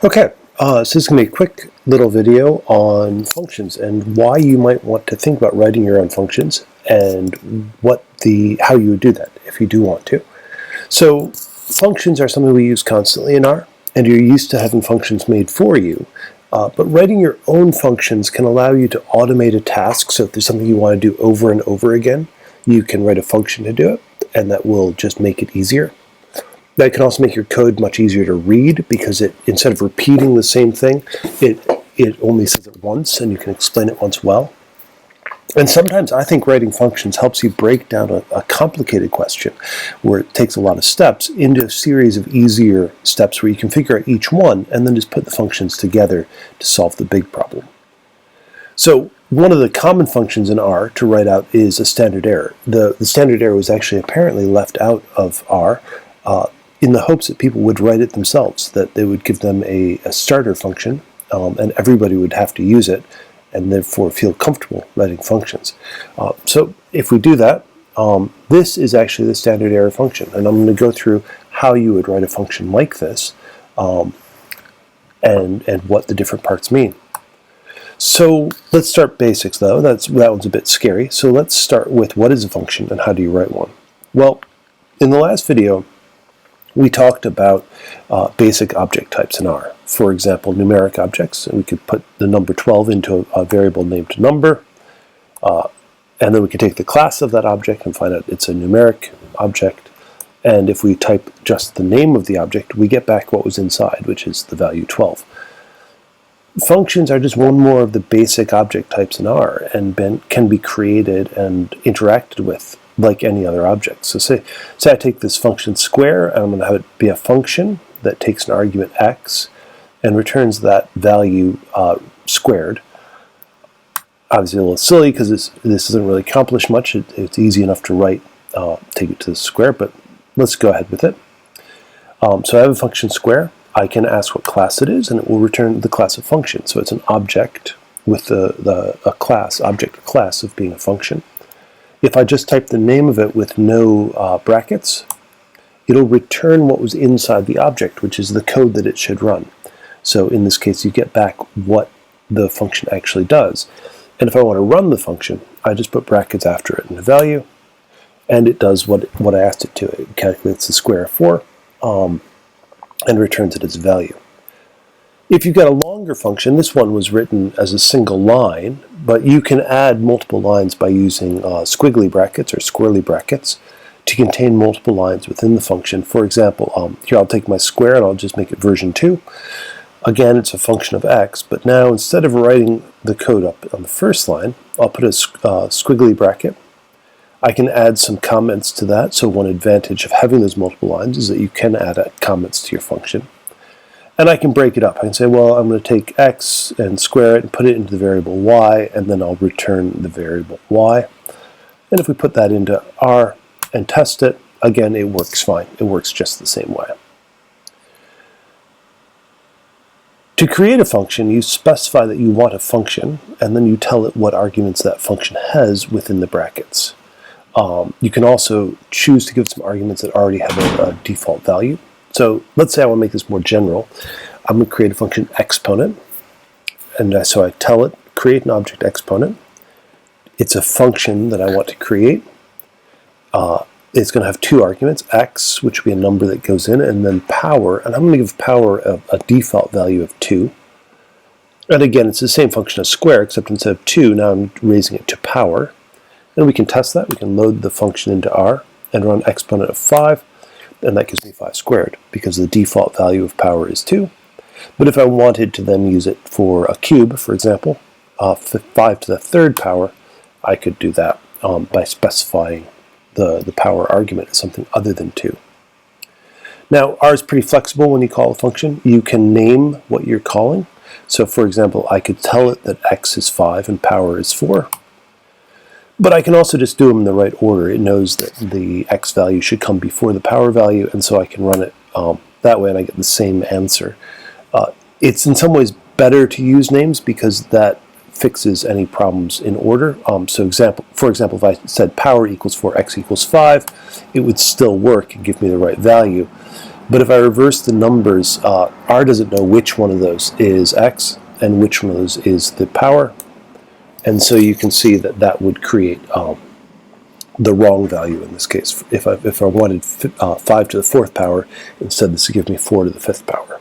Okay, so this is going to be a quick little video on functions and why you might want to think about writing your own functions and how you would do that if you do want to. So functions are something we use constantly in R, and you're used to having functions made for you. But writing your own functions can allow you to automate a task. So if there's something you want to do over and over again, you can write a function to do it, and that will just make it easier. That can also make your code much easier to read because instead of repeating the same thing, it only says it once and you can explain it once well. And sometimes I think writing functions helps you break down a complicated question where it takes a lot of steps into a series of easier steps where you can figure out each one and then just put the functions together to solve the big problem. So one of the common functions in R to write out is a standard error. The standard error was actually apparently left out of R in the hopes that people would write it themselves, that they would give them a starter function and everybody would have to use it and therefore feel comfortable writing functions. So if we do that, this is actually the standard error function, and I'm going to go through how you would write a function like this and what the different parts mean. So let's start basics though. That one's a bit scary. So let's start with what is a function and how do you write one? Well, in the last video, we talked about basic object types in R. For example, numeric objects. We could put the number 12 into a variable named number, and then we could take the class of that object and find out it's a numeric object. And if we type just the name of the object, we get back what was inside, which is the value 12. Functions are just one more of the basic object types in R and can be created and interacted with like any other object. So say I take this function square, and I'm going to have it be a function that takes an argument x and returns that value squared. Obviously a little silly because this doesn't really accomplish much. It's easy enough to write, take it to the square, but let's go ahead with it. So I have a function square. I can ask what class it is, and it will return the class of function. So it's an object with a class, object or class of being a function. If I just type the name of it with no brackets, it'll return what was inside the object, which is the code that it should run. So in this case, you get back what the function actually does. And if I want to run the function, I just put brackets after it and a value, and it does what I asked it to. It calculates the square of 4 and returns it as a value. If you've got a longer function, this one was written as a single line, but you can add multiple lines by using squiggly brackets or squirrely brackets to contain multiple lines within the function. For example, here I'll take my square and I'll just make it version 2. Again, it's a function of x, but now instead of writing the code up on the first line, I'll put a squiggly bracket. I can add some comments to that. So one advantage of having those multiple lines is that you can add comments to your function. And I can break it up. I can say, well, I'm going to take x and square it and put it into the variable y, and then I'll return the variable y. And if we put that into R and test it, again, it works fine. It works just the same way. To create a function, you specify that you want a function, and then you tell it what arguments that function has within the brackets. You can also choose to give some arguments that already have a default value. So let's say I want to make this more general. I'm going to create a function exponent, and so I tell it, create an object exponent. It's a function that I want to create. It's going to have two arguments, x, which will be a number that goes in, and then power, and I'm going to give power a default value of 2. And again, it's the same function as square, except instead of 2, now I'm raising it to power. And we can test that. We can load the function into R and run exponent of 5. And that gives me 5 squared because the default value of power is 2. But if I wanted to then use it for a cube, for example, 5 to the third power, I could do that by specifying the power argument as something other than 2. Now, R is pretty flexible when you call a function. You can name what you're calling. So for example, I could tell it that x is 5 and power is 4. But I can also just do them in the right order. It knows that the x value should come before the power value, and so I can run it that way and I get the same answer. It's in some ways better to use names because that fixes any problems in order. For example, if I said power equals 4, x equals 5, it would still work and give me the right value. But if I reverse the numbers, R doesn't know which one of those is x and which one of those is the power. And so you can see that that would create the wrong value in this case. If I wanted 5 to the 4th power, instead this would give me 4 to the 5th power.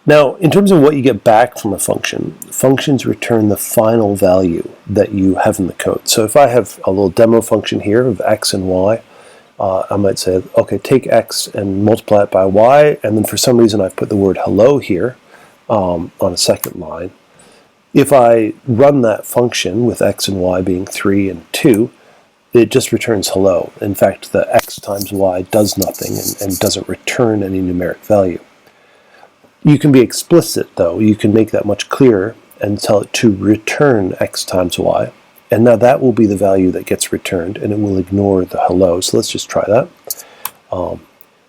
Now, in terms of what you get back from a function, functions return the final value that you have in the code. So if I have a little demo function here of x and y, I might say, okay, take x and multiply it by y, and then for some reason I've put the word hello here on a second line. If I run that function with x and y being 3 and 2, it just returns hello. In fact, the x times y does nothing and doesn't return any numeric value. You can be explicit, though. You can make that much clearer and tell it to return x times y. And now that will be the value that gets returned, and it will ignore the hello. So let's just try that.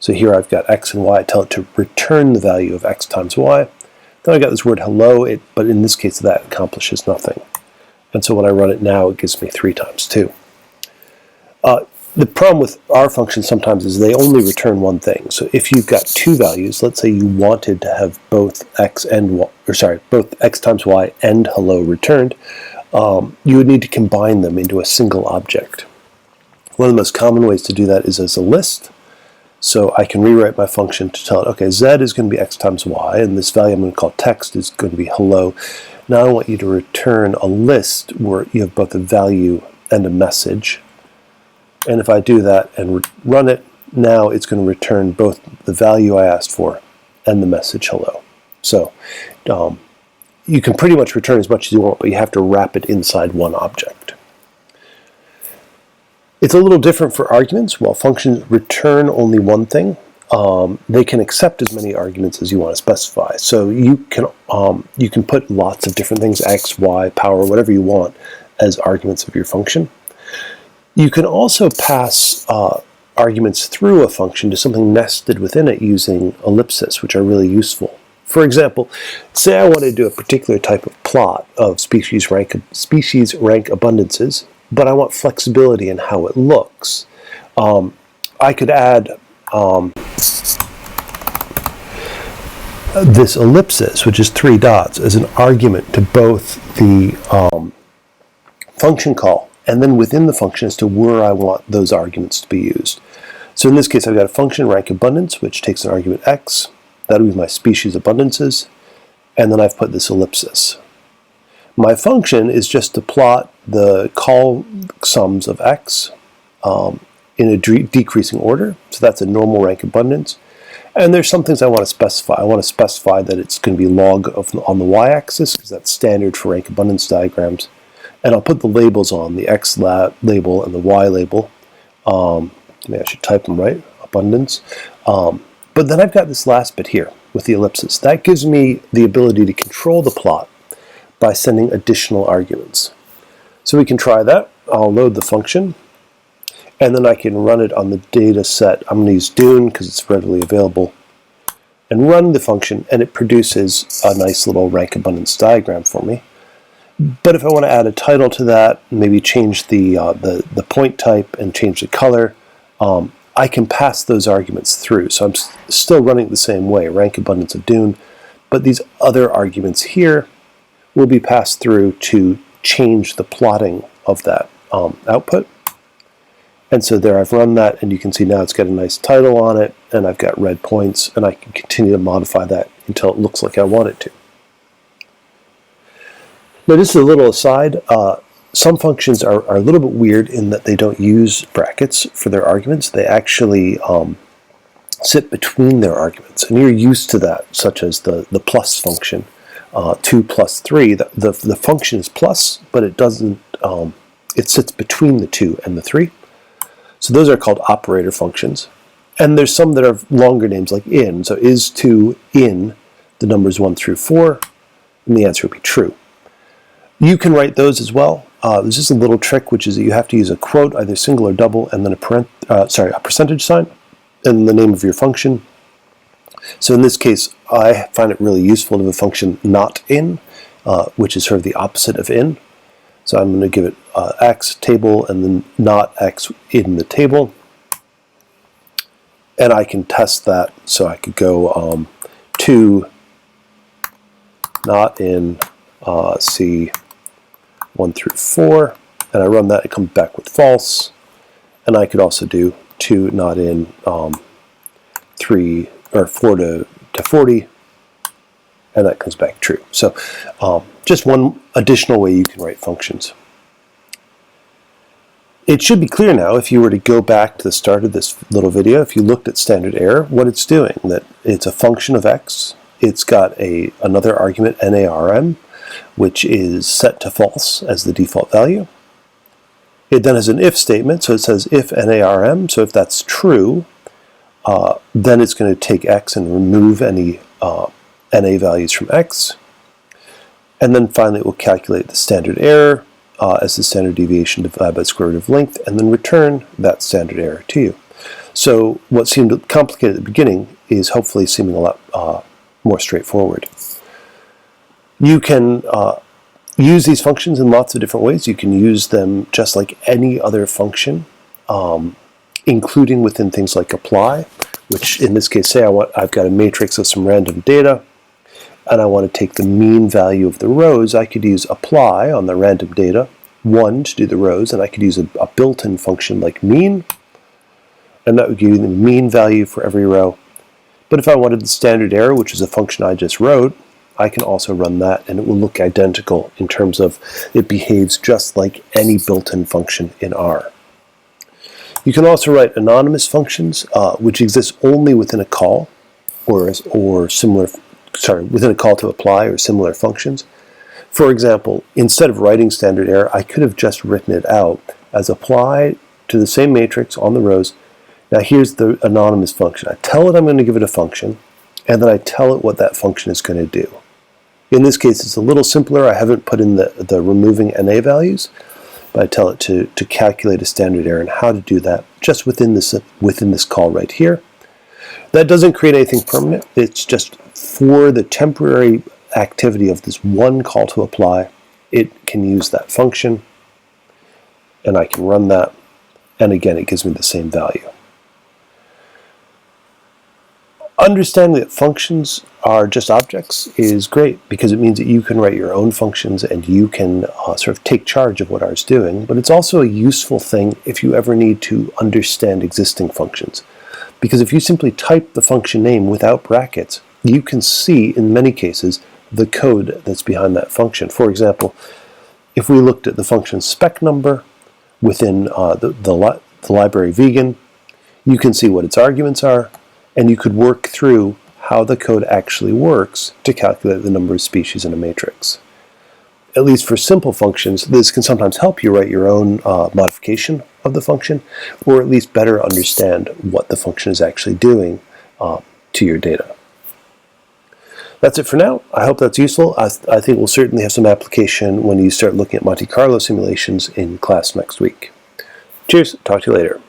So here I've got x and y. I tell it to return the value of x times y. Then I got this word hello, but in this case that accomplishes nothing. And so when I run it now, it gives me 3 times 2. The problem with our functions sometimes is they only return one thing. So if you've got 2 values, let's say you wanted to have both x and y, both x times y and hello returned, you would need to combine them into a single object. One of the most common ways to do that is as a list. So I can rewrite my function to tell it, okay, z is going to be x times y, and this value I'm going to call text is going to be hello. Now I want you to return a list where you have both a value and a message. And if I do that and run it, now it's going to return both the value I asked for and the message hello. So you can pretty much return as much as you want, but you have to wrap it inside one object. It's a little different for arguments. While functions return only one thing, they can accept as many arguments as you want to specify. So you can put lots of different things, x, y, power, whatever you want, as arguments of your function. You can also pass arguments through a function to something nested within it using ellipses, which are really useful. For example, say I want to do a particular type of plot of species rank abundances, but I want flexibility in how it looks. I could add this ellipsis, which is 3 dots, as an argument to both the function call and then within the function as to where I want those arguments to be used. So in this case, I've got a function rank abundance, which takes an argument x. That would be my species abundances. And then I've put this ellipsis. My function is just to plot the call sums of x in a decreasing order. So that's a normal rank abundance. And there's some things I want to specify. I want to specify that it's going to be log on the y-axis, because that's standard for rank abundance diagrams. And I'll put the labels on, the x label and the y label. Maybe I should type them right, abundance. But then I've got this last bit here with the ellipsis. That gives me the ability to control the plot by sending additional arguments. So we can try that. I'll load the function, and then I can run it on the data set. I'm going to use Dune because it's readily available, and run the function, and it produces a nice little rank abundance diagram for me. But if I want to add a title to that, maybe change the point type and change the color, I can pass those arguments through. So I'm still running it the same way, rank abundance of Dune, but these other arguments here will be passed through to change the plotting of that output. And so there I've run that, and you can see now it's got a nice title on it, and I've got red points, and I can continue to modify that until it looks like I want it to. Now, just a little aside, some functions are a little bit weird in that they don't use brackets for their arguments. They actually sit between their arguments, and you're used to that, such as the plus function, 2 plus 3. The function is plus, but it doesn't. It sits between the 2 and the 3. So those are called operator functions. And there's some that are longer names, like in. So is 2 in the numbers 1 through 4, and the answer would be true. You can write those as well. There's just a little trick, which is that you have to use a quote, either single or double, and then a percentage sign, and the name of your function. So in this case, I find it really useful to have a function not in, which is sort of the opposite of in. So I'm going to give it x table and then not x in the table. And I can test that, so I could go to not in C 1 through 4, and I run that, it comes back with false. And I could also do to not in 3 or 4 to 40, and that comes back true. So just one additional way you can write functions. It should be clear now, if you were to go back to the start of this little video, if you looked at standard error, what it's doing, that it's a function of x. It's got another argument, NARM, which is set to false as the default value. It then has an if statement, so it says if NARM, so if that's true, then it's going to take x and remove any NA values from x. And then finally it will calculate the standard error as the standard deviation divided by the square root of length, and then return that standard error to you. So what seemed complicated at the beginning is hopefully seeming a lot more straightforward. You can use these functions in lots of different ways. You can use them just like any other function, including within things like apply, which in this case, say I've got a matrix of some random data, and I want to take the mean value of the rows. I could use apply on the random data, 1 to do the rows, and I could use a built-in function like mean, and that would give you the mean value for every row. But if I wanted the standard error, which is a function I just wrote, I can also run that, and it will look identical in terms of it behaves just like any built-in function in R. You can also write anonymous functions, which exist only within a call, or similar. Sorry, within a call to apply or similar functions. For example, instead of writing standard error, I could have just written it out as apply to the same matrix on the rows. Now here's the anonymous function. I tell it I'm going to give it a function, and then I tell it what that function is going to do. In this case, it's a little simpler. I haven't put in the removing NA values, but I tell it to calculate a standard error and how to do that just within this call right here. That doesn't create anything permanent. It's just for the temporary activity of this one call to apply, it can use that function, and I can run that, and again, it gives me the same value. Understanding that functions are just objects is great, because it means that you can write your own functions and you can sort of take charge of what R is doing, but it's also a useful thing if you ever need to understand existing functions. Because if you simply type the function name without brackets, you can see, in many cases, the code that's behind that function. For example, if we looked at the function spec number within the library vegan, you can see what its arguments are, and you could work through how the code actually works to calculate the number of species in a matrix. At least for simple functions, this can sometimes help you write your own modification of the function, or at least better understand what the function is actually doing to your data. That's it for now. I hope that's useful. I think we'll certainly have some application when you start looking at Monte Carlo simulations in class next week. Cheers. Talk to you later.